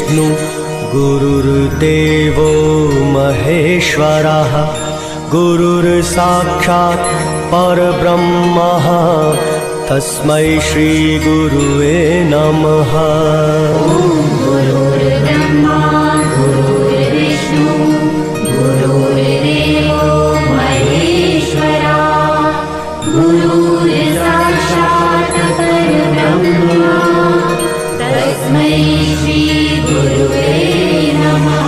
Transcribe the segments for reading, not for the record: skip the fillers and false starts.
गुरुर्विष्णु गुरुर्देवो महेश्वरः गुरुर्साक्षात् परब्रह्मः तस्मै श्री गुरुवे नमः। गुरुर्ब्रह्मा गुरुर्विष्णु गुरुर्देवो महेश्वरा गुरुर्साक्षात् परब्रह्म तस्मै श्री गुरुवे नमः।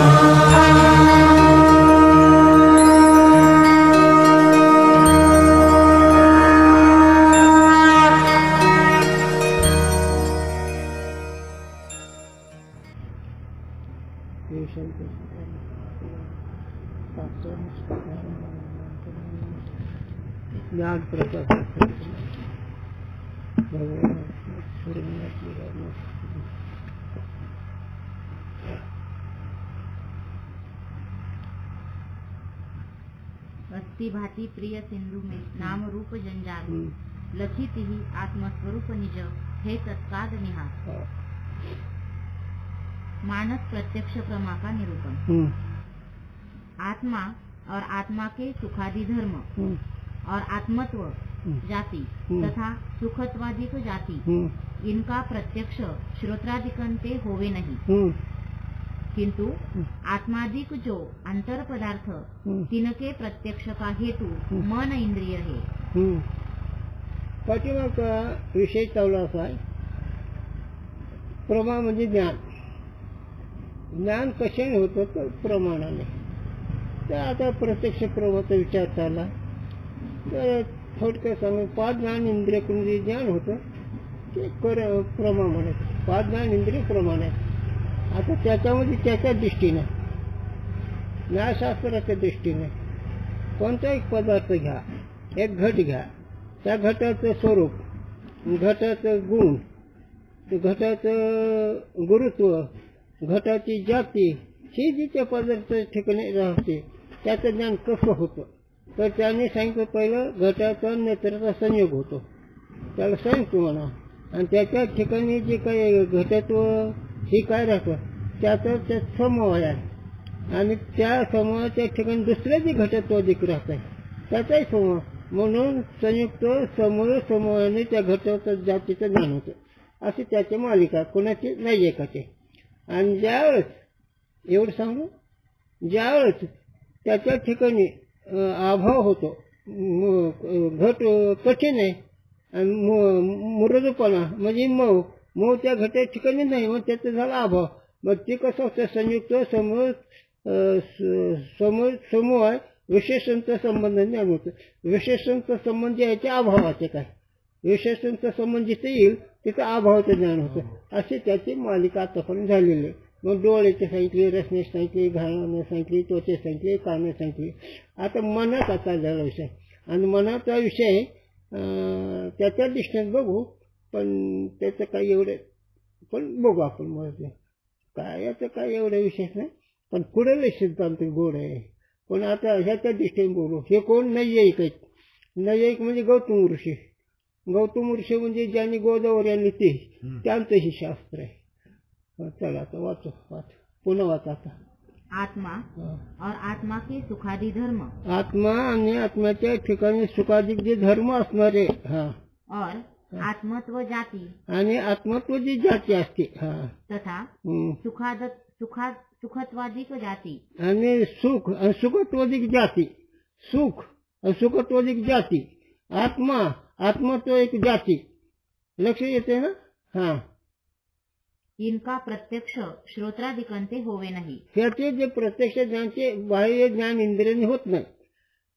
ज्ञान प्रकाश अस्ति भाति प्रिय सिंधु में नाम रूप जंजाल लखित ही आत्मस्वरूप निज हे तत्काल निहार। मानस प्रत्यक्ष प्रमा का निरूपण। आत्मा और आत्मा के सुखादि धर्म और आत्मत्व जाति तथा सुखत्वादिक जाति इनका प्रत्यक्ष श्रोत्रादिकंते होवे नहीं, किंतु आत्मादिक जो अंतर पदार्थ तिनके प्रत्यक्ष का हेतु मन इंद्रिय है। पाठीमाग विषय चालू असा आहे, प्रमा म्हणजे ज्ञान. ज्ञान कशाने होतं तर प्रमाणाने. तर आता प्रत्यक्ष प्रमाचा विचार चालला तर थोडक्यात सांगू, 5 ज्ञान इंद्रियाकडून जे ज्ञान होतं ते प्रमा म्हणत. 5 ज्ञान इंद्रिय प्रमाण आहेत. आता त्याच्यामध्ये त्याच्या दृष्टीने न्यायशास्त्राच्या दृष्टीने कोणताही पदार्थ घ्या, एक घट घ्या, त्या घटाचं स्वरूप, घटाचं गुण, घटाचं गुरुत्व, घटाची जाती ही जी त्या पदार्थाच्या ठिकाणी राहते त्याचं ज्ञान कसं होतं तर त्यांनी सांगितलं, पहिलं घटाचा नेत्राचा संयोग होतो, त्याला संयुक्त म्हणा. आणि त्याच्या ठिकाणी जे काही घटत्व हे काय राहतं त्याचं त्या समूह आहे. आणि त्या समूहाच्या ठिकाणी दुसरे जे घटत्व अधिक राहत आहे त्याचाही समूह, म्हणून संयुक्त समूहाने त्या घटकाच्या जातीचं ज्ञान होतं. अशी त्याची मालिका कोणाची नाही एकाची. आणि ज्यावेळेस एवढं सांगू, ज्यावेळेस त्याच्या ठिकाणी अभाव होतो, घट कठीण आहे आणि मृदूपणा म्हणजे मऊ त्या घटाच्या ठिकाणी नाही, मग त्याचा झाला अभाव. मग ते कसं होतं, संयुक्त समूह आहे, विशेषणचा संबंध ज्ञान होतं. विशेषणचा संबंध याच्या अभावाचे काय, विशेषणचा संबंध जिथे येईल तिथं अभावाचं ज्ञान होतं. अशी त्याची मालिका आतापर्यंत झालेली आहे. मग डोळ्याचे सांगितले, रसने सांगितले, घाणाने सांगितले, त्वचे सांगितले, काने सांगितले. आता मनात आता झाला विषय. आणि मनाचा विषय त्याच्या दृष्टीने बघू, पण त्याचं काही एवढं पण बघू आपण. मग काय याचं काय एवढं विशेष नाही, पण पुढे सिद्धांत गोड आहे. पण आता ह्याच्या दृष्टीने बोलू. हे कोण नैयायिक आहेत. नैयायिक म्हणजे गौतम ऋषी. गौतम ऋषी म्हणजे ज्यांनी गोदावरी आणली ते, त्यांचं हे शास्त्र आहे. चला आता वाच पुन्हा वाच. आता आत्मा और आत्मा के सुखादि धर्म, आत्मा आणि आत्म्याच्या ठिकाणी सुखाधिक जे धर्म असणारे, और आत्मत्व जाती आणि आत्मत्व जी जाती असते, तथा सुखत्वादिक जाती आणि सुख आणि सुखत्वादिक जाती, सुख आणि सुखत्वादिक जाती, आत्मत्व एक जाती. लक्ष येते ना. इनका प्रत्यक्ष श्रोत्रादिकंते होवे नाही. त्याचे जे प्रत्यक्ष ज्ञानचे बाह्य ज्ञान इंद्रियाने होत नाही,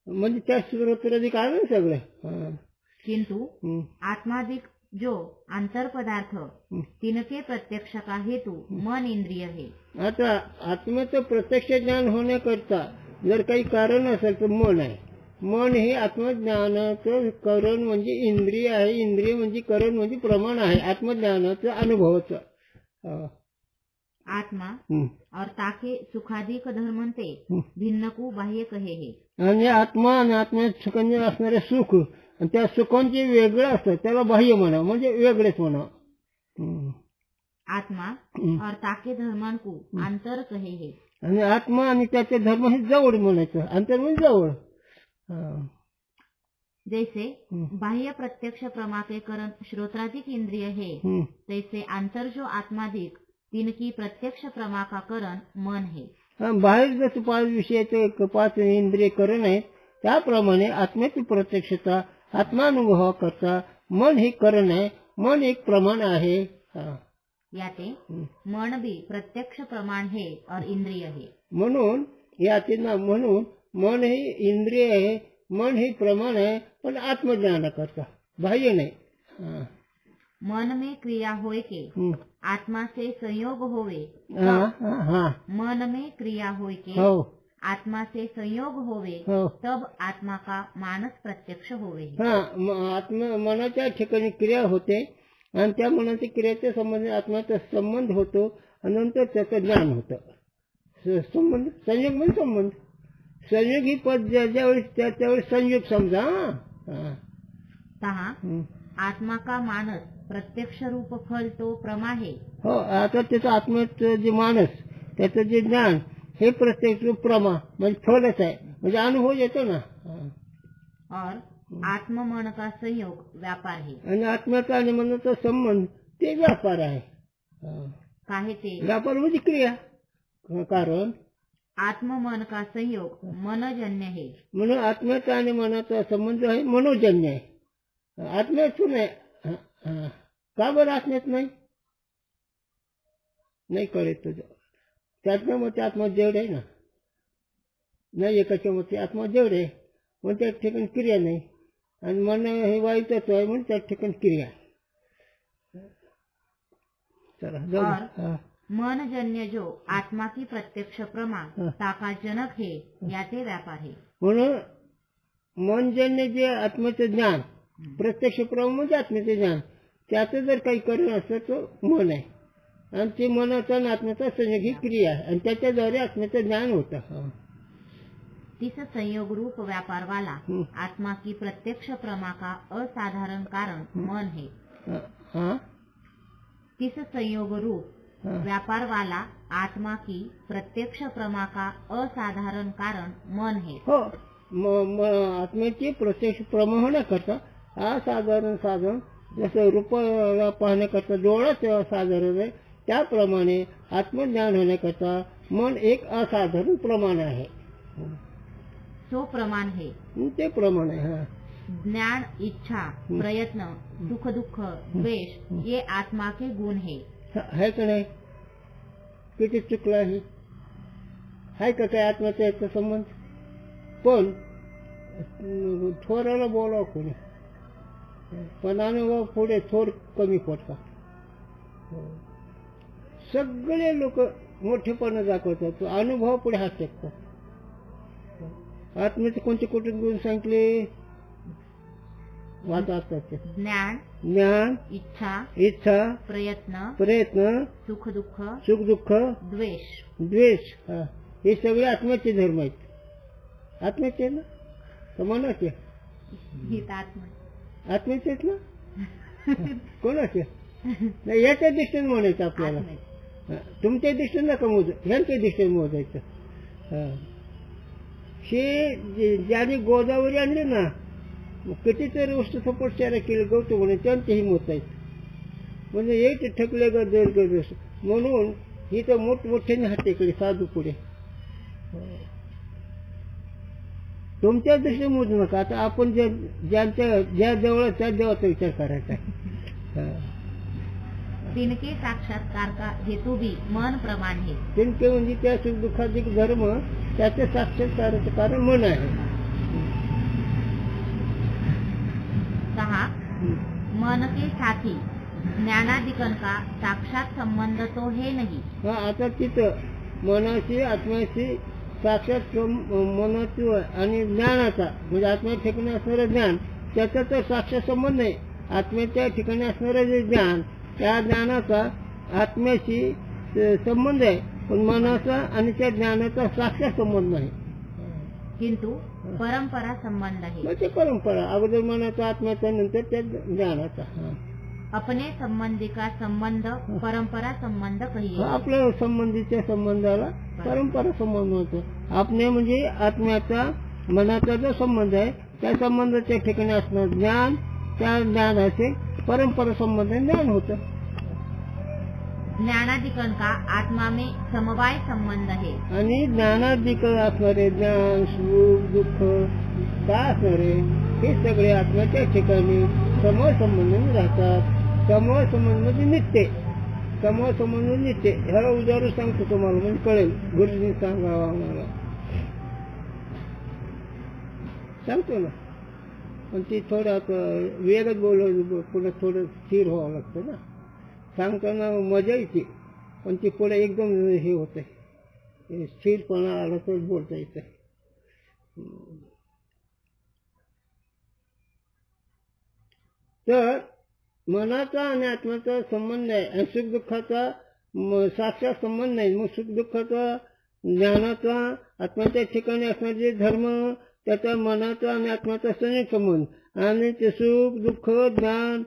म्हणजे त्या श्रोत्रादिक आलं ना सगळं. किंतु आत्मादिक जो अंतर पदार्थ तिनके प्रत्यक्ष का हेतु मन इंद्रिय है. आता आत्म्याचं प्रत्यक्ष ज्ञान होण्याकरता जर काही कारण असेल तर मन आहे. मन हे आत्मज्ञानाचं करण म्हणजे इंद्रिय आहे. इंद्रिय म्हणजे करण म्हणजे प्रमाण आहे आत्मज्ञानाचं अनुभवाचं. आत्मा और ताके सुखाधिक धर्मंते भिन्नकू बाह्य कहे हे. आणि आत्मा आणि आत्म्यात सुखांचे असणारे सुख आणि त्या सुखांचे वेगळं असतं त्याला बाह्य म्हणा म्हणजे वेगळेच म्हणा. आत्मा और ताके धर्मान को अंतर कहे है। आणि आत्मा आणि त्याचे धर्म हे जवळ म्हणायचं, अंतर म्हणजे जवळ. जैसे बाह्य प्रत्यक्ष प्रमा के करण श्रोत्राधिक इंद्रिय है, तैसे अंतर जो आत्माधिक तिनकी प्रत्यक्ष प्रमा का करण मन है. बाहेर जसं 5 विषयाचे 5 इंद्रिय करण आहे, त्याप्रमाणे आत्म्याची प्रत्यक्षता आत्मानुभव करता मन हे करण आहे. मन एक प्रमाण आहे. याते मन भी प्रत्यक्ष प्रमाण है और इंद्रिय है. म्हणून याते ना, म्हणून मन हे इंद्रिय आहे, मन हे प्रमाण आहे, पण आत्मज्ञान करता, बाह्य नाही. मन में क्रिया होय के आत्मा से संयोग होवे. मन में क्रिया होय के आत्मा से संयोग होवे, तब आत्मा का मानस प्रत्यक्ष होवे. आत्मा मनाच्या ठिकाणी क्रिया होते आणि त्या मनाच्या क्रियेच्या संबंध आत्म्याचा संबंध होतो आणि नंतर त्याचं ज्ञान होतं. संबंध, संयोग म्हणजे संबंध. संयोग ही पद ज्यावेळेस त्यावेळेस संयोग समजा. तहा आत्मा का मानस प्रत्यक्ष रूप फल तो प्रमा है. हो, आता त्याचं आत्म्याचं जे मानस, त्याचं जे ज्ञान हे प्रत्यक्ष रूप प्रमा म्हणजे फलच आहे, म्हणजे अनुभव येतो ना. और आत्म मन का संयोग व्यापार है. आणि आत्म्याचा आणि मनाचा संबंध ते व्यापार आहे. काहे ते व्यापार म्हणजे क्रिया. कारण आत्म मन का संयोग मनजन्य है. म्हणून आत्म्याचा आणि मनाचा संबंध आहे मनोजन्य आहे. आत्म्यातून आहे. का बरं आत्म्यात नाही? नाही कळत तुझं. त्याच्या मते आत्मा जेवढ आहे ना, नाही एकाच्या मते आत्मा जेवढ आहे, पण त्या ठिकाणी क्रिया नाही. आणि मन हे वायू तत्व आहे म्हणून त्या ठिकाणी क्रिया. चला, मनजन्य जो आत्मा की प्रत्यक्ष प्रमा ताका जनक है, याचे व्यापार है. म्हणून मनजन्य जे आत्म्याचं ज्ञान, प्रत्यक्ष प्रमा म्हणजे आत्म्याचं ज्ञान, त्याचं जर काही करण असतं तर मन आहे. आणि ते मनाचा आणि आत्म्याचा संयोग ही क्रिया आहे, आणि त्याच्याद्वारे आत्म्याचं ज्ञान होतं. तिस संयोग रूप व्यापार वाला आत्मा की प्रत्यक्ष प्रमा का असाधारण कारण मन है. तिस संयोग रूप व्यापार वाला आत्मा की प्रत्यक्ष प्रमा का असाधारण कारण मन है. हो, आत्म्याची प्रत्यक्ष प्रमा होण्याकरता असाधारण साधन, जसं रूपाला पाहण्याकरता डोळाच साधारण आहे, त्याप्रमाणे आत्मज्ञान होण्याकरता मन एक असाधारण प्रमाण आहे. तो प्रमाण है. ते प्रमाण आहे. ज्ञान, इच्छा, प्रयत्न, सुख दुःख, द्वेष ये आत्मा के गुण है का नाही? किती चुकलं आहे? आहे का काय आत्म्याचा याचा संबंध? पण थोराला बोलावं कोणी, पण अनुभव पुढे थोर कमी पडतात. सगळे लोक मोठेपणा दाखवतात, अनुभव पुढे हात टेकतात. आत्म्याचे कोणते कोणते गुण सांगितले? वाचायचे. ज्ञान, इच्छा, प्रयत्न, सुख दुःख, द्वेष, हे सगळे आत्म्याचे धर्म आहेत. आत्म्याचे ना, तर मनाचे आत्म्याचे आहेत ना, कोणाचे नाही. याच्या दृष्टीने म्हणायचं आपल्याला. तुमच्या दृष्टीने नका मोज, ह्यांच्या दृष्टीने मोजायचं. हे ज्याने गोदावरी आणली ना, कितीतरी वस्तू सपोर्ट केली गौतम म्हणे, त्यांचेही मोजायचं. म्हणजे एक ठकले ग दर ग, म्हणून ही तर मोठमोठ्याने हातेकडे साधू पुढे. तुमच्या दृष्टीने मोजू नका. आता आपण ज्या जवळ त्या देवाचा विचार करायचा आहे. तिनके साक्षात्कार का हेतू भी मन प्रमाण है. तिनके म्हणजे त्या सुख दुःखाधिक धर्म, त्याचे साक्षात्काराचं कारण मन आहे. कहा मन के साथी ज्ञानाधिकन का साक्षात संबंध तो है नहीं. आता तिथं मनाशी आत्म्याशी साक्षात मनाची आणि ज्ञानाचा म्हणजे आत्म्या ठिकाणी असणारं ज्ञान, त्याचा तर साक्षात संबंध नाही. आत्म्याच्या ठिकाणी असणारं जे ज्ञान, त्या ज्ञानाचा आत्म्याशी संबंध आहे, पण मनाचा आणि त्या ज्ञानाचा साक्षात संबंध नाही. किंतु परंपरा संबंध आहे. म्हणजे परंपरा, अगोदर मनाचा, आत्म्याचा, नंतर त्या ज्ञानाचा. अपने संबंधी का संबंध परंपरा संबंध कहिए. आपल्या संबंधीच्या संबंधाला परंपरा संबंध होतो. आपणे म्हणजे आत्म्याचा मनाचा जो संबंध आहे त्या संबंधाच्या ठिकाणी असणार ज्ञान, त्या ज्ञानाचे परंपरा संबंध ज्ञान होतं. ज्ञानाधिकरण का आत्मा में समवाय संबंध है. आणि ज्ञानाधिक असणारे ज्ञान, सुख, दुःख काय असणारे हे सगळे आत्म्याच्या ठिकाणी समूह संबंध राहतात. समूह संबंध म्हणजे नित्य, समूह संबंध नित्य. ह्याला उदाहरण सांगतो तुम्हाला म्हणजे कळेल. गुरुजींनी सांगावं आम्हाला सांगतो ना, पण ती थोडं वेगच बोलवलं पुढे थोडं स्थिर व्हावं लागतं ना. सांगताना मजा येते पण ती पुढे एकदम हे होत आहे, स्थिरपणा आला तर बोलता येतं. तर मनाचा आणि आत्म्याचा संबंध आहे आणि सुख दुःखाचा साक्षात संबंध नाही. मग सुख दुःखाचा ज्ञानाचा आत्म्याच्या ठिकाणी असणारे जे धर्म त्याचा मनाचा आणि आत्म्याचा संयोग संबंध आणि ते सुख दुःख ज्ञान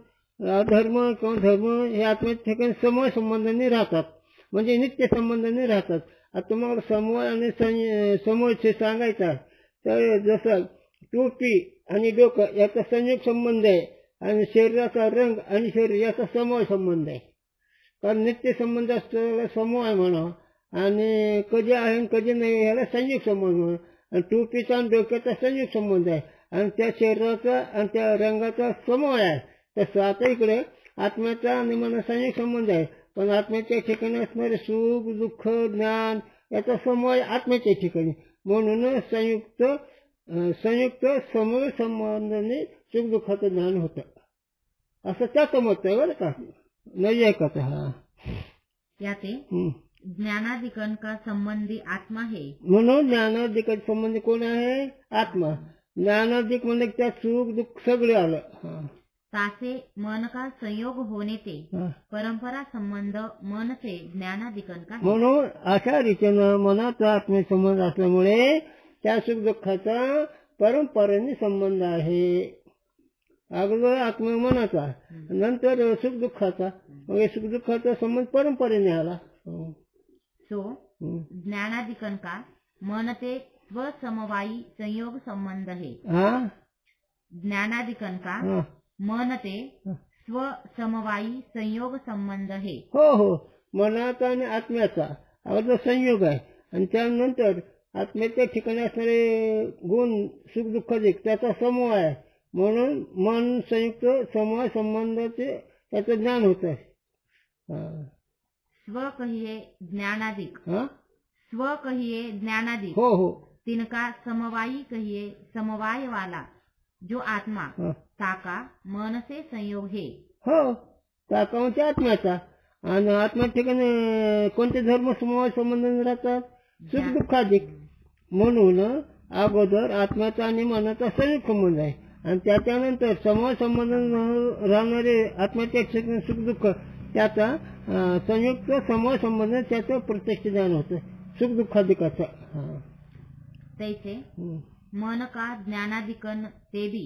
धर्म किंवा धर्म हे आत्म्याच्या ठिकाणी समूह संबंधाने राहतात म्हणजे नित्य संबंधाने राहतात. आता तुम्हाला समूह आणि समूह सांगायचा आहे तर जसं टोपी आणि डोकं याचा संयोग संबंध आहे आणि शरीराचा रंग आणि शरीर याचा समूह संबंध आहे. कारण नित्य संबंध असतो समूह आहे म्हणा आणि कधी आहे आणि कधी नाही ह्याला संयोग संबंध म्हणा. आणि टोपीचा आणि डोक्याचा संयोग संबंध आहे आणि त्या शरीराचा आणि त्या रंगाचा समूह आहे. तसं आता इकडे आत्म्याचा आणि मनाचा संयोग संबंध आहे पण आत्म्याच्या ठिकाणी असणारे सुख दुःख ज्ञान याचा समूह आहे आत्म्याच्या ठिकाणी. म्हणून संयुक्त समूह संबंधाने सुख दुःखाचं ज्ञान होतं असं त्याचं मत आहे बरं का. नाही ऐकत हा याते ज्ञानाधिकरण का संबंधी आत्मा है. म्हणून ज्ञानाधिक संबंधी कोण आहे? आत्मा. ज्ञानाधिक म्हणजे त्यात सुख दुःख सगळे आलं. तासे मन का संयोग होने ते परंपरा संबंध मन से ज्ञानाधिकरण का. म्हणून अशा रीतीनं मनाचा आत्म्या संबंध असल्यामुळे त्या सुख दुःखाचा परंपरेने संबंध आहे. अगोदर आत्मा मनाचा नंतर सुख दुःखाचा मग सुख दुःखाचा संबंध परंपरेने आला. सो ज्ञानाधिकरण का मन ते स्वसमवायी संयोग संबंध है. ज्ञानाधिकरण का मन ते स्वसमवायी संयोग संबंध है. हो मनाचा आणि आत्म्याचा अगोदर संयोग आहे आणि त्यानंतर आत्म्याच्या ठिकाणी असणारे गुण सुख दुःखाचे त्याचा समूह आहे. म्हणून मन संयुक्त समूह संबंधाचे त्याचं ज्ञान होत आहे. स्व कहिए ज्ञानाधिक. स्व कहिए ज्ञानाधिक. हो तिनका समवायी कहिए समवाय वाला जो आत्मा ताका मन से संयोग है. हो ताका म्हणजे आत्म्याचा आणि आत्म्या ठिकाणी कोणते धर्म समूह संबंध राहतात सुख दुःखाधिक. म्हणून अगोदर आत्म्याचा आणि मनाचा संयुक्त संबंध आहे आणि त्याच्यानंतर समूह संबंध राहणारे आत्म्याच्या ठिकाणी सुख दुःख त्याचा संयुक्त समूह संबंध त्याचं प्रत्यक्ष ज्ञान होतं सुख दुःखाधिकाचं. तैसे मन का ज्ञानाधिकरण ते भी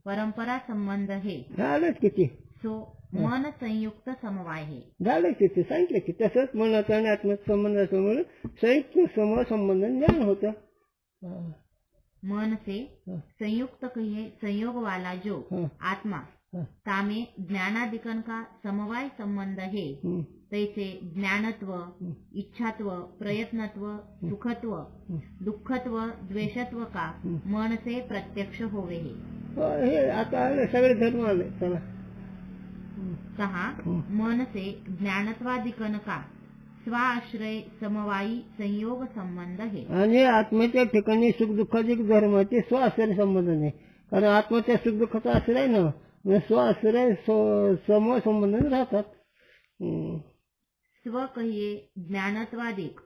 परंपरा संबंध है. झालंच किती. सो मन संयुक्त समवाय है. झालं किती सांगितलं की तसंच मनाचा आणि आत्म्याचा संबंध असल्यामुळे संयुक्त समूह संबंध ज्ञान होतं. मन से संयुक्त कहिए संयोग वाला जो आत्मा तामे ज्ञानाधिकरण का समवाय संबंध है. तैसे ज्ञानत्व इच्छात्व प्रयत्नत्व सुखत्व दुःखत्व द्वेषत्व का मन से प्रत्यक्ष होवे है. हे आता आले सगळे धर्म आले. चला कहा मन से ज्ञानत्वाधिकरण का स्वाश्रय समवायी संयोग संबंध है. आणि आत्म्याच्या ठिकाणी सुख दुःखाचे धर्माचे स्वाश्रय संबंध नाही कारण आत्म्याच्या सुख दुःखाचा आश्रय ना स्वाश्रय समूह संबंध राहतात. स्व कहिए ज्ञानत्वाधिक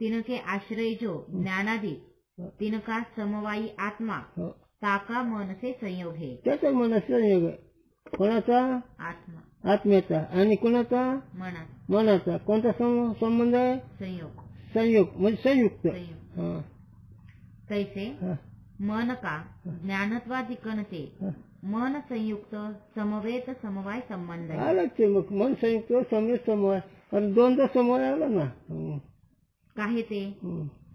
तिनके आश्रय जो ज्ञानाधिक तिनका समवायी आत्मा ताका मन से संयोग है. त्याचा मनाचा संयोग आहे. कोणाचा? आत्मा आत्म्याचा. आणि कोणाचा? मनाचा. कोणता संबंध आहे? संयोग म्हणजे संयुक्त. कैसे मन का ज्ञानत्वाधिकरण से मन संयुक्त समवेत समवाय संबंध है। आलंच ते मग मन संयुक्त समवेत समवाय आणि दोनदा समवाय आला ना। काहे ते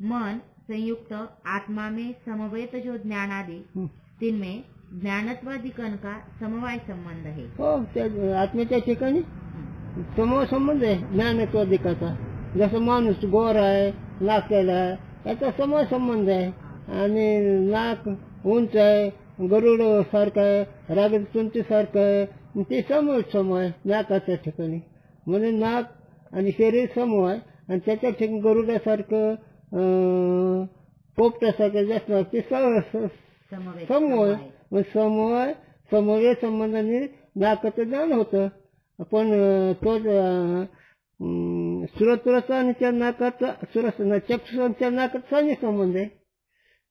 मन संयुक्त आत्मा में समवेत जो ज्ञान आदि तिनमें ज्ञानत्वादिकन का समवाय संबंध है। हो, त्या आत्म्याच्या ठिकाणी समवाय संबंध आहे ज्ञानत्वादिकाचा। जसं माणूस गोर आहे, नाकेला आहे, याचा समवाय संबंध आहे। आणि नाक उंच आहे, गरुड सारखं आहे, रागत तुंती सारखं आहे, ते समवाय नाकाच्या ठिकाणी। म्हणजे नाक आणि शरीर समवाय आणि त्याच्या ठिकाणी गरुडासारखं पोपटासारखं जास्त ते समवाय। मग समवाय संबंधाने नाकाचं ज्ञान होतं। पण तो सुरतुराचा आणि त्या नाकाचा चक्षुच्या नाकाचा संयुक्त संबंध आहे।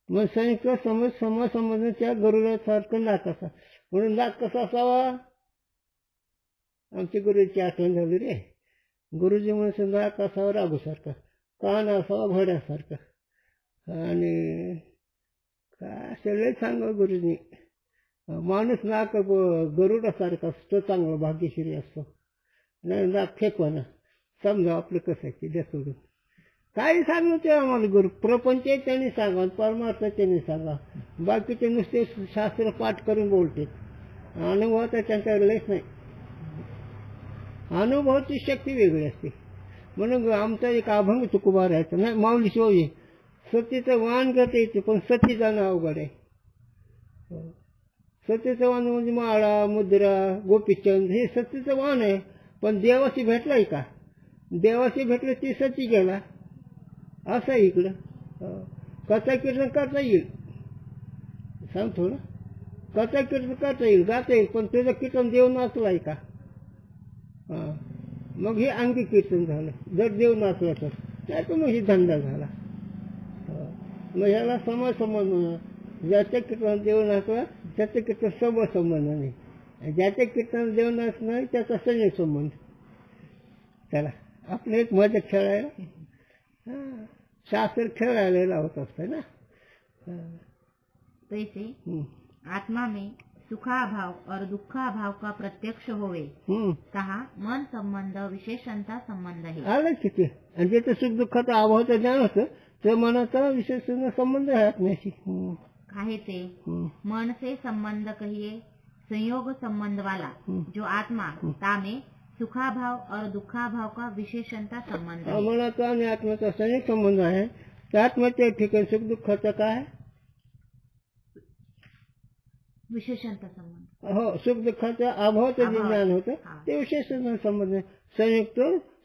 मग संयुक्त समवाय संबंध त्या गरुडासारखं नाक असा। म्हणून नाक कसा असावा? आमची गुरुची आठवण झाली रे। गुरुजी म्हणजे नाक असावं राघूसारखं, कान असावा भड्यासारखं, आणि काय सगळे सांगा गुरुजी। माणूस नाक गरुडासारखा असतो, चांगला भाग्यश्री असतो। नाही नाक फेकवाना, समजा आपलं कसं आहे ते द्या सोडून। काही सांगलं ते आम्हाला गुरु, प्रपंच त्यांनी सांगा, परमार्थ त्यांनी सांगा। बाकीचे नुसते शास्त्र पाठ करून बोलते, अनुभवाचा त्यांच्याकडे लयच नाही। अनुभवाची शक्ती वेगळी असते। म्हणून आमचा एक अभंग तुकोबा राहायचा नाही, माऊली शिवाजी सतीचं वाहन करता येते, पण सती जाणं अवघड आहे। सतीचं वाहन म्हणजे माळा, मुद्रा, गोपीचंद हे सतीचं वाहन आहे। पण देवाशी भेटलाय का? देवाशी भेटलं ती सती गेला असं आहे इकडं। कथा कीर्तन करता येईल, सांगतो ना, कथा कीर्तन करता येईल, गाता येईल, पण तुझं कीर्तन देव नाचलाय का? मग हे अंगी कीर्तन झालं, जर देव नाचला तर, नाही तर मग ही धंदा झाला। मग ह्याला समवाय संबंध नाही। ज्याच्या कीर्तन देव नाचला त्याचं कीर्तन समवाय संबंध नाही, ज्याच्या कीर्तन देव नाच नाही त्याचा संयोग संबंध। चला आपलं एक मजा खेळायला, शास्त्र खेळायला लावत असतं ना। तैसे आत्मा में सुखाभाव और दुखाभाव का प्रत्यक्ष होवे कहा मन संबंध विशेषणता संबंध है। आलं किती, आणि जिथे सुख दुःखाचा अभावाचं ज्ञान होतं ते मनाचा विशेष संबंध आहे आत्म्याशी। काहे ते मन से संबंध कहिए संयोग संबंध वाला जो आत्मा तामे सुखाभाव और दुखाभाव का विशेषणता संबंध है। मनाचा आणि आत्म्याचा संयोग संबंध आहे। त्या आत्म्याच्या ठिकाणी सुख दुःखाचा काय विशेषणता संबंध? हो, सुख दुःखाच्या अभावाचं जे ज्ञान होतं ते विशेषण संबंध आहे। संयुक्त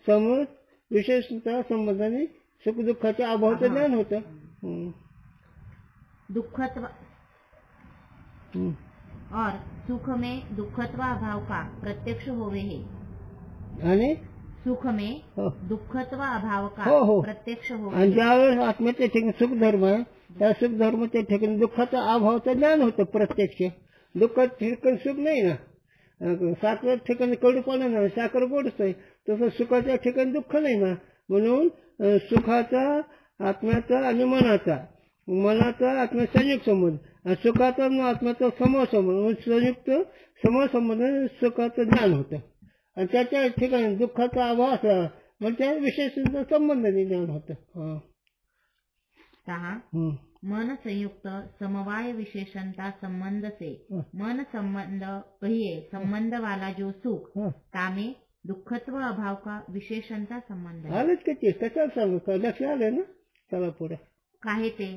समूह विशेषता संबंधाने सुख दुःखाच्या अभावाचं ज्ञान होतं। दुःखत्व और सुख में दुःखत्वा भाव का प्रत्यक्ष होवे है, आणि सुख में दुःखत्वा अभाव का प्रत्यक्ष होवे। आणि ज्यावेळेस आत्म्याच्या ठिकाणी सुख धर्म आहे त्या सुख धर्माच्या ठिकाणी दुःखाचा अभावाचं ज्ञान होतं प्रत्यक्ष। दुःखाच्या ठिकाणी सुख नाही ना, साखर ठिकाणी कडूपणा नाही, साखर गोडच आहे, तसं सुखाच्या ठिकाणी दुःख नाही ना। म्हणून सुखाचा आत्म्याचा आणि मनाचा आत्म्या संयुक्त संबंध, आणि सुखाचा आणि आत्म्याचा समूह संबंध, संयुक्त समूह संबंध सुखाचं ज्ञान होतं। आणि त्याच्या ठिकाणी दुःखाचा अभाव असला म्हणजे त्या विशेष संबंध ज्ञान होतं। मन संयुक्त समवाय विशेषणता संबंध से मन संबंध कहिए संबंध वाला जो सुख तामे दुःखत्व अभाव का विशेषणता संबंध है। आलंच किती, कशाला सांगू, लक्ष आलं ना। चला पुढे। काहे ते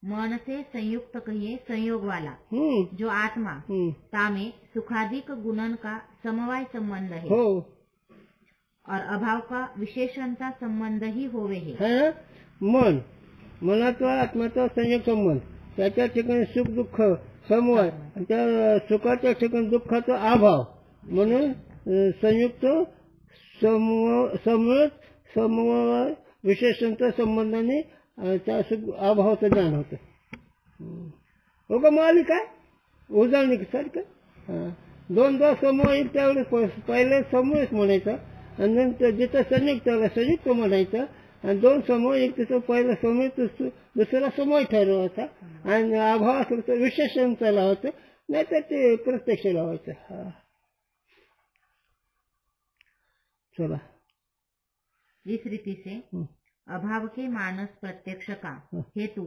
मन से संयुक्त कहिए संयोग वाला जो आत्मा तामे सुखाधिक गुणन का समवाय संबंध है और अभाव का विशेषणता संबंध ही होवे है। मनाचा आत्म्याचा संयोग संबंध, त्याच्या ठिकाणी सुख दुःख समवाय, त्या सुखाच्या ठिकाणी दुःखाचा अभाव, म्हणून संयुक्त समवाय विशेषणता संबंधाने त्या सुख अभावाचं ज्ञान होतं। का मालिक आहे उजळणी सारखं, दोनदा समूह एक त्यावेळेस पहिले समूहच म्हणायचा, आणि नंतर जिथं संयुक्त त्याला संयुक्त म्हणायचं, आणि दोन समूह एक तिथं पहिला समूह दुसरा समूह ठरवायचा, आणि अभाव असला तर विशेषण लावायचं, नाहीतर ते प्रत्यक्ष लावायचं. हा चला. इस रीति से अभाव के मानस प्रत्यक्ष का हेतु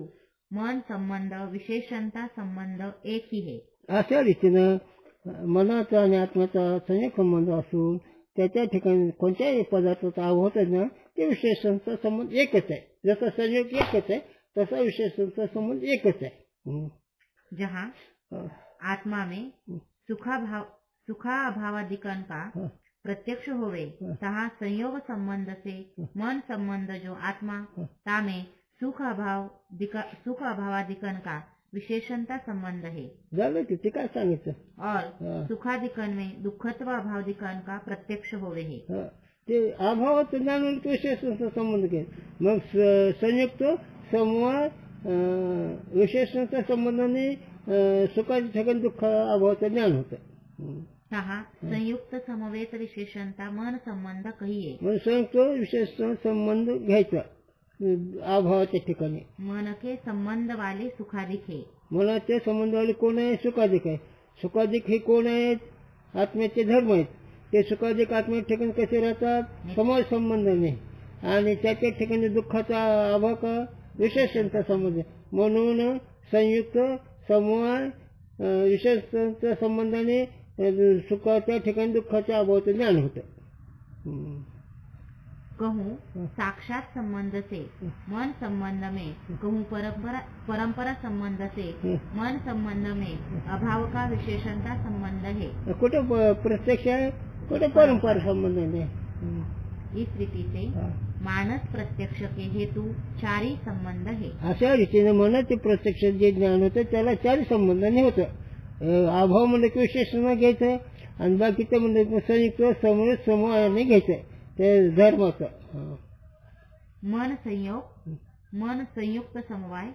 मन संबंध विशेषणता संबंध एक ही है. अशा रीतीनं मनाचा आणि आत्म्याचा संयोग संबंध असून त्याच्या ठिकाणी कोणत्याही पदार्थाचा अभाव होत ना ते विशेषणचा संबंध एकच आहे. जसा संयोग एकच आहे तसा विशेषणचा संबंध एकच आहे. जहाँ आत्मा में सुखाभावादिकन का प्रत्यक्ष होवे तहाँ संयोग संबंध से मन संबंध जो आत्मा तामे सुख अभावादिकन का विशेषणता संबंध है. झालं की ते काय सांगितलं. और सुखादिकन में दुःखत्व अभावादिकन का प्रत्यक्ष होवे है. ते अभावाचं ज्ञान विशेषणचा संबंध घे. मग संयुक्त समूह विशेषणच्या संबंधाने सुखाच्या ठिकाणी दुःख अभावाचं ज्ञान होतं. तहाँ संयुक्त समवेत विशेषणता मन संबंध कहिए. मग संयुक्त विशेषण संबंध घ्यायचा अभावाच्या ठिकाणी. मन के संबंध वाले सुखाधिक है. मनाचे संबंध वाले कोण आहे. सुखाधिक आहे. सुखाधिक हे कोण आहेत. आत्म्याचे धर्म आहेत. ते सुखाधिक आत्म्याच्या ठिकाणी कसे राहतात. समाज संबंधाने आणि त्याच्या ठिकाणी दुःखाचा अभाव का विशेषणचा संबंध. म्हणून संयुक्त समूह विशेषणच्या संबंधाने सुखाच्या ठिकाणी दुःखाच्या अभावाचं ज्ञान होतं. कहूँ साक्षात संबंध से मन संबंध में, कहूँ परंपरा संबंध से मन संबंध में अभाव का विशेषणता संबंध है. कुठं प्रत्यक्ष आहे कुठं परंपरा संबंध नाही. इस रीति से मानस प्रत्यक्ष के हेतु चारी संबंध है. अशा रीतीने मनाचे प्रत्यक्ष जे ज्ञान होतं त्याला चारी संबंधाने होतं. अभाव म्हणजे विशेषण घ्यायचं आणि बाकीचं म्हणजे संयुक्त समूहाने घ्यायचं ते धर्माचं. मन संयुक्त समवाय,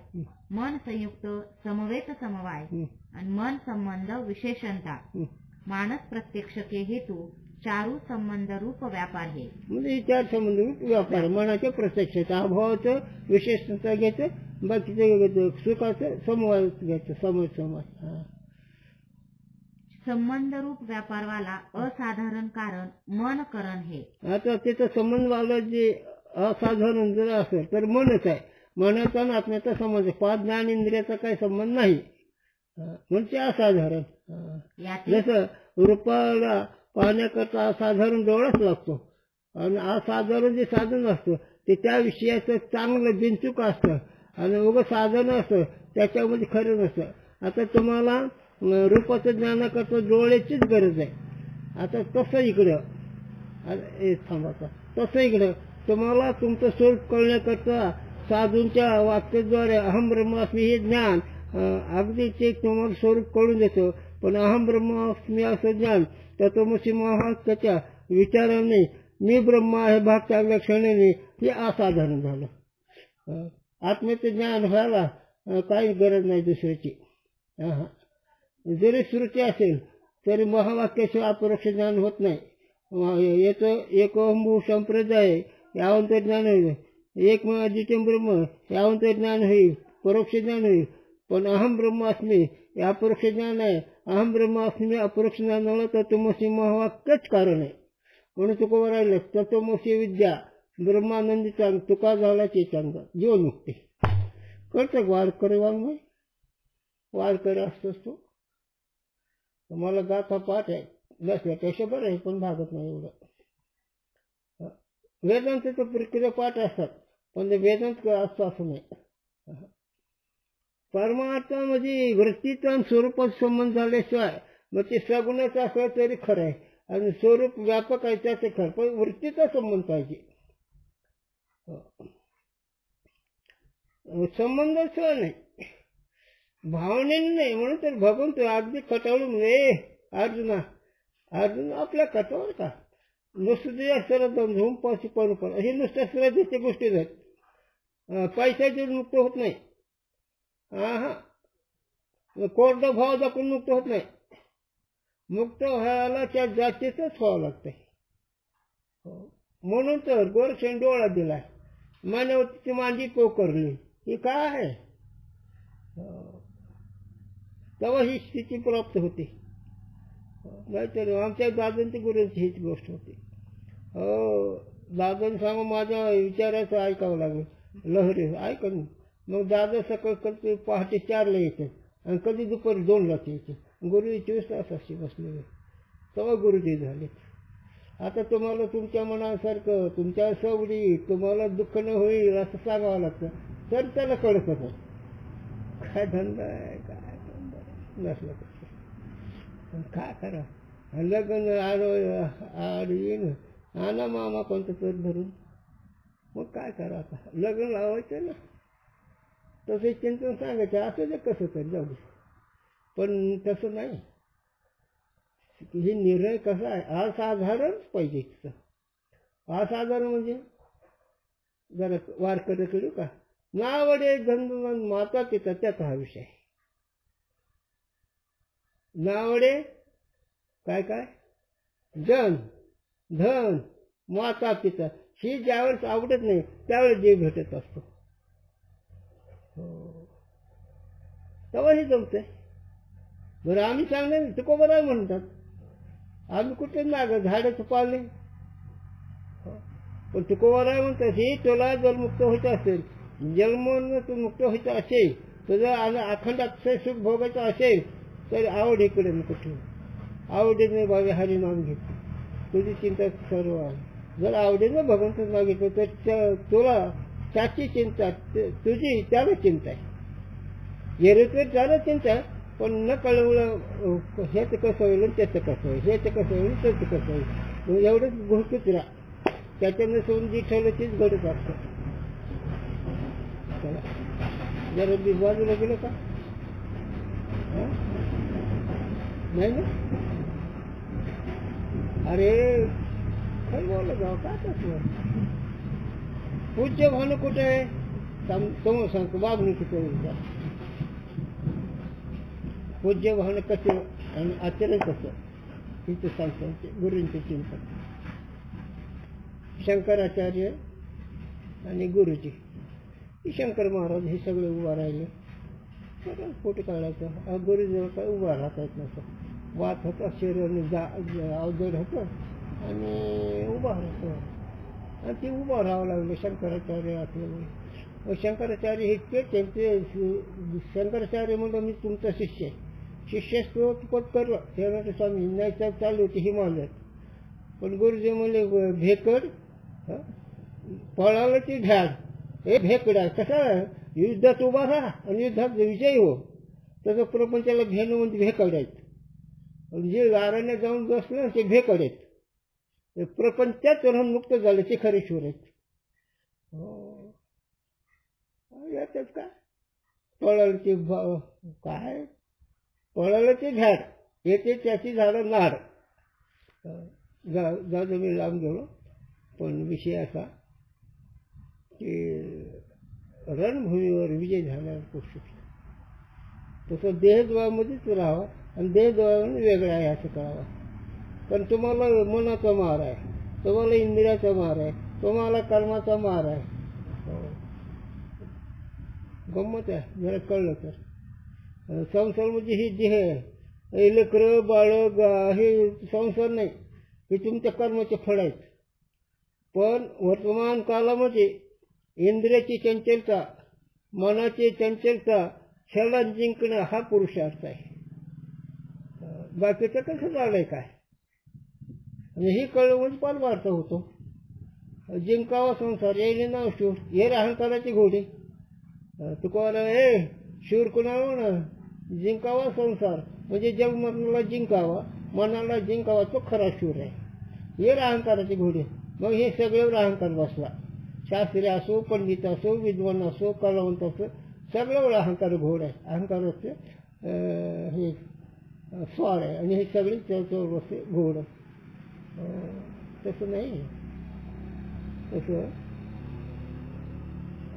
मन संयुक्त समवेत समवाय आणि मन संबंध विशेषणता मानस प्रत्यक्ष के हेतु चारू संबंध रूप व्यापार है. म्हणजे चार संबंध रूप व्यापार. मनाच्या प्रत्यक्षाचं अभावाचं विशेषणता घ्यायचं बाकीचं सुखाचं समवाय घ्यायचं. समवाय संबंध रूप व्यापार वाला असाधारण कारण मन करण है. आता त्याचा संबंध वाला जे असाधारण जर असेल तर मनच आहे. मनाचा आणि आत्म्याचा संबंध. पाच ज्ञान इंद्रियाचा काही संबंध नाही म्हणजे असाधारण. जसं रूपाला पाहण्याकरता असाधारण डोळाच लागतो आणि असाधारण जे साधन असतं ते त्या विषयाचं चांगलं बिनचूक असतं आणि उगं साधन असतं त्याच्यामध्ये खरं नसतं. आता तुम्हाला रूपाचं ज्ञानाकरता डोळ्याचीच गरज आहे. आता तसं इकडं थांबाचा तसं इकडं तुम्हाला तुमचं स्वरूप कळण्याकरता साधूंच्या वाक्याद्वारे अहम ब्रह्मास्मी हे ज्ञान अगदी ते तुम्हाला स्वरूप कळून देतं. पण अहम ब्रह्मास्मी असं ज्ञान तत्वमसी महावाक्याच्या विचाराने मी ब्रह्मा आहे भाग त्यागल्या क्षणाने हे असाधारण झालं. आत्म्याचं ज्ञान व्हायला काही गरज नाही दुसऱ्याची. जरी श्रुती असेल तरी महावाक्याशिवाय अपरोक्ष ज्ञान होत नाही. याचं एकोहंभू संप्रदाय यावंत ज्ञान होईल. एक अद्वितीय ब्रह्म यावंत ज्ञान होईल. परोक्ष ज्ञान होईल. पण अहम ब्रह्मास्मी हे अपरोक्ष ज्ञान आहे. अहम ब्रह्मास्मी अपरोक्ष ज्ञानाला तत्वमसी महावाक्यच कारण आहे. म्हणून तुकोबा राहिलं तत्वमसी विद्या ब्रह्मानंदी चांग तुका झाला चेतांग जीवनमुक्ती. कळतं वारकरी वाङ्मय वारकरी असतोच तो. मला गाथा पाठ आहे बसल्यापेक्षा बरं आहे पण भागत नाही एवढं. वेदांतचं प्रक्रिया पाठ असतात पण ते वेदांत असतं असं नाही. परमार्थामध्ये वृत्तीचा आणि स्वरूपाचा संबंध झाल्याशिवाय मग ते सगुणाचं असलं तरी खरं आहे आणि स्वरूप व्यापक आहे त्याचे खरं पण वृत्तीचा संबंध पाहिजे. संबंधाशिवाय नाही भावनेने नाही. म्हणून तर भगवंत अगदी कटाळून अर्जुन आपल्या कटावर का नुसतं श्रद्धा झोम पाशी परोपर हे नुसत्या श्रद्धेच्या गोष्टी आहेत. पैशाचे मुक्त होत नाही. कोरडा भाव दाखवून मुक्त होत नाही. मुक्त व्हायला त्या जातीच व्हावं लागतंय. म्हणून तर गोरक्षण डोळा दिलाय मानवतीची मांडी पोकरली. ही काय आहे तेव्हा ही स्थिती प्राप्त होते. नाहीतर आमच्या दादांची गुरुची हीच गोष्ट होती. दादांनी सांगू माझ्या विचाराचं ऐकावं लागलं, लहरी ऐकून. मग दादा सकाळ कधी पहाटे 4ला यायचे आणि कधी दुपारी 2लाच यायचे. गुरुजी 24 तास असे बसलेले. तेव्हा गुरुजी झाले. आता तुम्हाला तुमच्या मनासारखं, तुमच्या सवडी, तुम्हाला दुःख न होईल असं सांगावं लागतं, तर त्याला कळत होतं काय धंदा आहे, काय धंदा नसलं कसं. पण काय करा, लग्न आड येईन आणा मामा कोणतं तर धरून. मग काय करा, आता लग्न लावायचं ना, तसे चिंतन सांगायचं असं जे कसं तर जाऊ दे. पण तसं नाही. ही निर्णय कसा आहे, असाधारणच पाहिजे. असाधारण म्हणजे जरा वारकडे करू का, नावडे धन माता पिता त्याचा हा विषय. नावडे काय काय जन धन माता पिता, ही ज्यावेळेस आवडत नाही त्यावेळेस जे भेटत असतो तेव्हा हे जमतंय. बरं आम्ही सांगणार तुकोबा आहे म्हणतात, आम्ही कुठे माग झाडाचं पाळले. पण तुकोबा आहे म्हणतात, ही तुला जर मुक्त व्हायचं असेल, जन्म तू मुक्त व्हायचं असेल, तुझं अखंड अक्षय सुख भोगायचं असेल, तर आवड इकडे नको ठेवू. आवडीने बाबा हरिनाम घेतो, तुझी चिंता सर्व आहे. जर आवडीनं भगवंतच मागितलं तर तुला त्याची चिंता, तुझी त्याला चिंता आहे. येरे त्याला चिंता आहे, पण न कळवलं ह्याचं कसं होईल, त्याचं कसं होईल, ह्याचं कसं होईल, त्याचं कसं होईल, एवढंच घोषित राहा. त्याच्यानं सोडून जी ठेवलं तीच घडत असतं. चला जरा मी बाजूला गेलं का नाही ना. अरे काय बोललं जाऊ का तसं. पूज्य भावना कुठे आहे समोर सांगतो, वागणूक कुठे. पूज्य भावना कसं आणि आचरण कसं तिथे सांगतो गुरूंचे चिंतन. शंकराचार्य आणि गुरुजी, शंकर महाराज हे सगळे उभा राहिले. फोटो काढायचा, गुरुजवळ काय उभा राहता येत नसतं. वात होता, शरीराने अवजड होतं आणि उभा राहतो. आणि ते उभं राहावं लागलं शंकराचार्य असल्यामुळे. शंकराचार्य हे त्यांचे शंकराचार्य म्हणलं मी तुमचा शिष्य आहे, शिष्यत्व पद करलं. त्यानंतर स्वामी नाही चालू होते हिमालयात. पण गुरुजी म्हणले भेकड पळालं ती ढाड, हे भेकडा कसा युद्धात उभा राहा आणि युद्धात विजयी हो. तसं प्रपंचाला भेणं म्हणजे भेकड आहेत. जे गाराने जाऊन बसलं ते भेकड आहेत. प्रपंचात राहून मुक्त झाले ते खरे शूर आहेत. याच्यात काय पळालं ते काय पळालं ते झाड येते त्याची झाडं नाड. जाऊ मी लांब गेलो. पण विषय असा की रणभूमीवर विजय झाल्यावर पुरुष तसं देहद्वयामध्येच राहावा आणि देहद्वयामध्ये वेगळा आहे असं कळावं. पण तुम्हाला मनाचा मार आहे, तुम्हाला इंद्रियाचा मार आहे, तुम्हाला कर्माचा मार आहे. गंमत आहे जरा कळलं तर. संसार म्हणजे ही देह आहे, लेकरं बाळ हे संसार नाही, हे तुमच्या कर्माचे फळ आहेत. पण वर्तमान कालामध्ये इंद्रियाची चंचलता, मनाची चंचलता, क्षला जिंकणं हा पुरुषार्थ आहे. बाकीचं कसं झालंय काय आणि हे कळलं म्हणजे पालवार्थ होतो. जिंकावा संसार येईल नाव शूर, हे अहंकाराचे घोडे. तुकोला हे शूर कुणाला ना जिंकावा संसार म्हणजे जग मनाला जिंकावा, मनाला जिंकावा तो खरा शूर आहे. हे अहंकाराचे घोडे. मग हे सगळ्यावर अहंकार बसला. शास्त्री असो, पंडित असो, विद्वान असो, कलावंत असो, सगळ्यावर अहंकार घोड आहे. अहंकाराचं हे स्वार आहे आणि हे सगळे त्याच्यावर बसते घोड. तसं नाही, तसं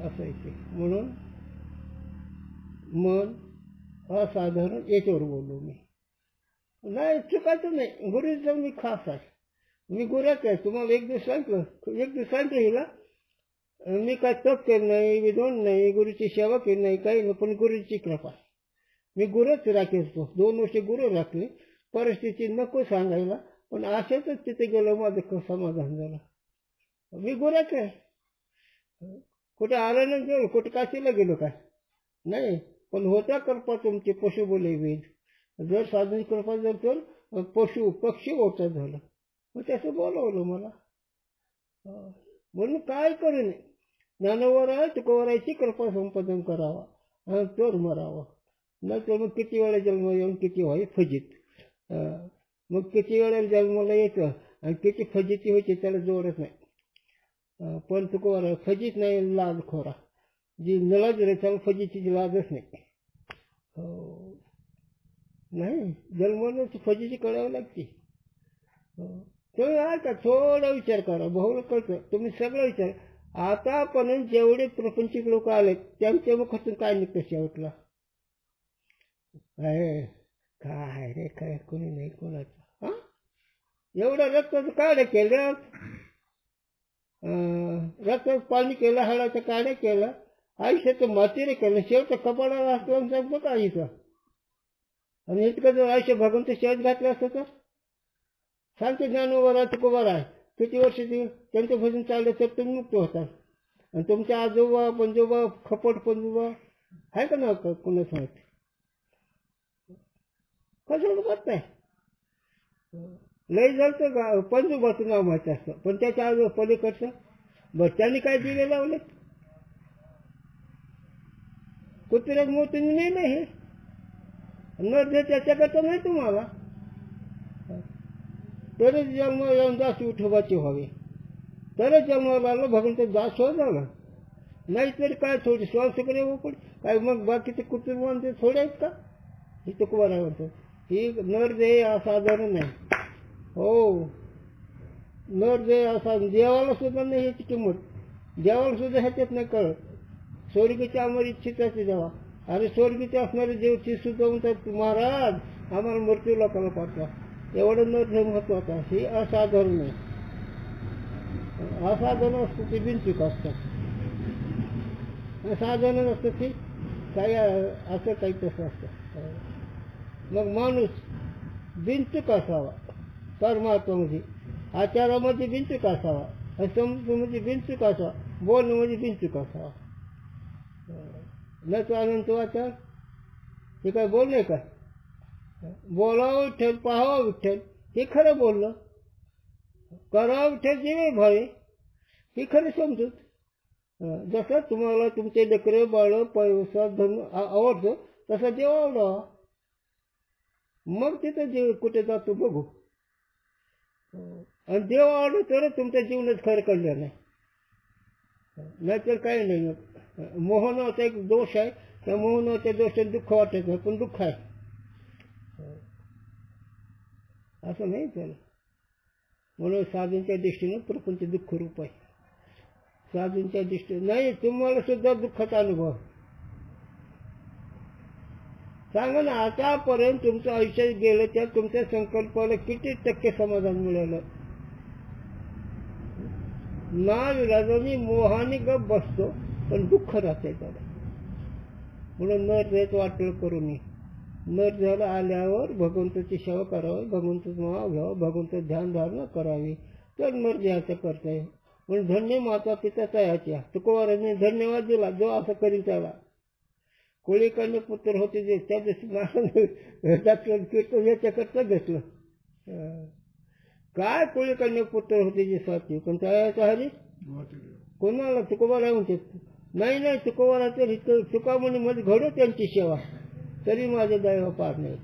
असायचे. म्हणून मन असाधारण याच्यावर बोललो मी. नाही चुकायचं नाही. गुरुचं मी खास आहे, मी गुराच आहे. तुम्हाला एक दिवस सांगतो हिला मी काय तप केलं नाही, विद्वान नाही, गुरुची सेवा केली नाही, काही नाही, पण गुरुची कृपा. मी गुरुच राखायचो, 2 वर्ष गुरु राखले. परिस्थिती नको सांगायला, पण अशातच तिथे गेलो, माझं समाधान झालं. मी गुरुच आहे. कुठे आलं नाही गेलो, कुठे काशीला गेलो काय नाही, पण होता कृपा तुमची पशु बोले वेद. जर साधन कृपा जर तर पशु पक्षी ओढतात झालं, मग त्याचं बोलवलं मला. म्हणून काय करू नये, ज्ञानावर आहे तुकोवरायची कृपा संपादन करावा आणि तर मरावा. नाही तर मग किती वेळा जन्म येऊन किती व्हाय फजित. मग किती वेळा जन्माला यायचं आणि किती फजिती व्हायची त्याला जोडच नाही. पण तुकोवर फजित नाही लाज खोरा, जी नलाज रे त्याला फजितीची लाजच नाही. नाही जन्माला फजिती कळावी लागते. तुम्ही का थोडा विचार करा, भाऊला कळतं. तुम्ही सगळं विचार. आतापर्यंत जेवढे प्रपंचिक लोक आले त्यांच्या मुखातून काय निघतं शेवटला? काय रे काय कोणी नाही कोणाचं. एवढं रक्ताचं काढे केलं, रक्ताचं पाणी केलं, हाडाचं काढे केलं, आयुष्याचं मातेरे केलं, शेवट कपाडाला असलं सांगतो का आईचं. आणि इतकं जर आयुष्य भगवंत शेवट घातलं असतं तर सांगते ज्ञानोबर आहे तुकोबर आहे किती वर्ष त्यांचं भजन चाललं तर तुम्ही मुक्त होता. आणि तुमच्या आजोबा पंजोबा खपट पंजोबा आहे का ना कोणाच माहित कसं बघत नाही. लय झालं तर पंजोबाचं नाव माहिती असतं, पण त्याच्या आजोबा पलीकडचं बरं त्यांनी काय दिले लावले, कुत्र्यात मोतीने नेलं हे न त्याच्याकरता नाही तुम्हाला. तरच जन्म येऊन दास विठोबाचे व्हावे, तरच जन्माला आलं भगवंत दास हो झालं. नाही तरी काय थोडी श्वासकडे पड काय मग बाकीचे कुटुंब म्हणते थोडे आहेत का. ही तुकोबारा म्हणतो ही नरदेह असाधारण नाही. हो नरदेह असा देवाला सुद्धा नाही ह्याची किंमत, देवाला सुद्धा ह्याच्यात नाही कळत. स्वर्गीचे आम्हाला इच्छिताचे देवा, आणि स्वर्गीचे असणारे देवची सुद्धा म्हणतात महाराज आम्हाला मृत्यू लोकांना पाठवा. एवढं नरदेह महत्वाचं. हे असाधारण आहे. असाधारण असतं ते बिनचूक असतात, साधारण असतं ते काही असं काही तसं असतं. मग माणूस बिनचूक असावा, परमात्मामध्ये आचारामध्ये बिनचूक असावा, समजूमध्ये बिनचूक असावा, बोलण्यामध्ये बिनचूक असावा. न तो अनंत वाचा हे काय बोलणे का. बोलावं विठ्ठल पाहावं विठ्ठल हे खरं बोललं, करावं विठ्ठल जेवे भावे हे खरं समजूत. जसं तुम्हाला तुमचे लेकरं बाळ पैसा धन आवडतं तसा देव आवडावा, मग तिथं देव कुठे जातो बघू. आणि देव आवडलं तरच तुमच्या जीवनात खरं कळलं नाही, नाहीतर काही नाही. मोहनाचा एक दोष आहे, त्या मोहनाच्या दोषात दुःख वाटत नाही, पण दुःख आहे असं नाही त्याला. म्हणून साधूंच्या दृष्टीनं प्रपंच दुःख रूप आहे. साधूंच्या दृष्टीने नाही तुम्हाला सुद्धा दुःखाचा अनुभव सांगा ना. आतापर्यंत तुमचं आयुष्य गेलं त्या तुमच्या संकल्पाला किती टक्के समाधान मिळालं. ना विलाजाने मोहाने गप बसतो पण दुःख राहते त्याला. म्हणून नरदेहात वाटोळ करू नये. नरदेहाला आल्यावर भगवंताची सेवा करावी, भगवंताचं नाव घ्यावं, भगवंताचं ध्यान धारणा करावी, तर नरदेहाचं करता येईल. म्हणून धन्य माता पिता तयाच्या तुकोबाराने धन्यवाद दिला जो असं करील त्याला. कोळीकडनं पुत्र होते जे त्या कीर्तन याच्याकरता घेतलं. काय कोळीकडनं पुत्र होते जे साथी पण तयाचा हरी कोणाला तुकोबारा म्हणते. नाही नाही तुकोबारा तर तुकामणी मध्ये घडो त्यांची सेवा तरी माझं दैव पार नाही.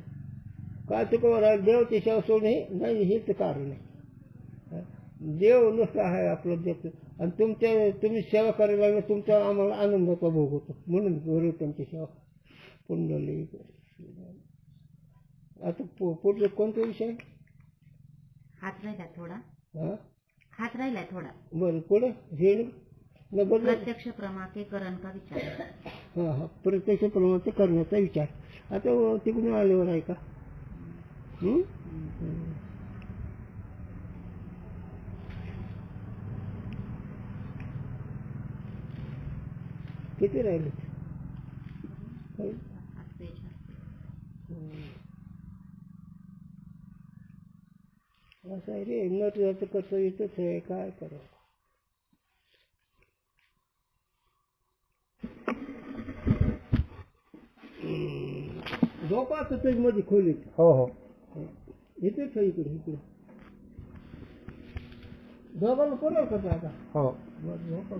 काय तुकोबारा देवाची सेवा सोडणे नाही हेच कारण आहे. देव नुसतं आहे आपलं देव, आणि तुम्ही सेवा करायला लागलं तुमचा आम्हाला आनंदाचा भोग होतो. म्हणून करू त्यांची सेवा. पुंडली आता पुढचं कोणता विषय. हात राहिला थोडा, हात राहिला थोडा. बरं पुढे हे प्रत्यक्ष प्रमाते करण का विचार. हा प्रत्यक्ष प्रमाते करण्याचा विचार. आता तिकडून आल्यावर आहे का. किती राहिले. असं आहे रे, महत्वाचं कर्तव्य इथंच आहे, काय करावं. झोपाचं ते मध्ये खोलीत. हो हो. इथेच आहे, इकडे दोघांना कोणाला करता आता. हो. झोपा.